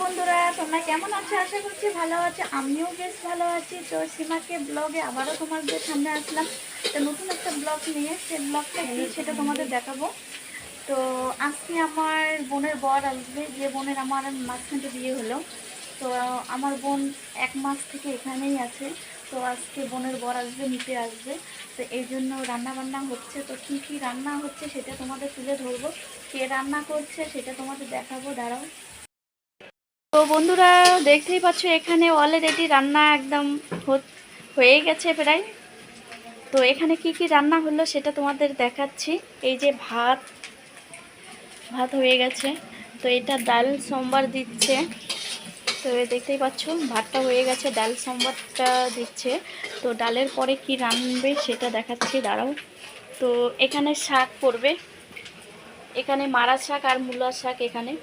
বন্ধুরা, তোমরা কেমন আছো? আশা করছি ভালো আছো। আমিও বেশ ভালো আছি। তো সীমাকে ব্লগে আবারও তোমাদের সামনে আসলাম। তো নতুন একটা ব্লগ নিয়ে, সেই ব্লগটা কি সেটা তোমাদের দেখাবো। তো আজকে আমার বোনের বর আসবে, যে বোনের আমার মাঝখানে বিয়ে হলো। তো আমার বোন 1 মাস থেকে এখানেই আছে। তো আজকে বোনের বর আসবে, নিতে আসবে। তো এই জন্য রান্না বান্না হচ্ছে। তো কি কি রান্না হচ্ছে সেটা তোমাদের তুলে ধরবো। কে রান্না করছে সেটা তোমাদের দেখাবো, দাঁড়াও। তো বন্ধুরা, দেখতেই পাচ্ছ এখানে অলরেডি রান্না একদম হয়ে গেছে প্রায়। তো এখানে কি কি রান্না হলো সেটা তোমাদের দেখাচ্ছি। এই যে ভাত ভাত হয়ে গেছে। তো এটা ডাল সম্বার দিচ্ছে। তো দেখতেই পাচ্ছ ভাতটা হয়ে গেছে, ডাল সম্বারটা দিচ্ছে। তো ডালের পরে কি রান্নবে সেটা দেখাচ্ছি, দাঁড়াও। তো এখানে শাক করবে, এখানে মারা শাক আর মূলা শাক এখানে।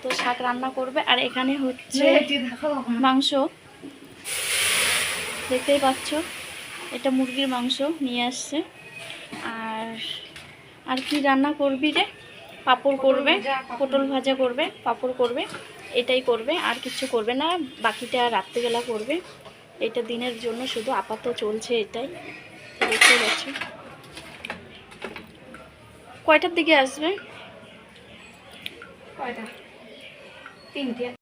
তো শাক রান্না করবে। আর এখানে হচ্ছে মাংস, দেখতেই পাচ্ছ এটা মুরগির মাংস নিয়ে আসছে। আর আর কি রান্না করবি রে? পাঁপড় করবে, পটল ভাজা করবে, পাঁপড় করবে, এটাই করবে, আর কিছু করবে না। বাকিটা রাত্রিবেলা করবে। এটা দিনের জন্য শুধু আপাতত চলছে এটাই। দেখতে পাচ্ছ। কয়টার দিকে আসবে? কয়টা? 3টে।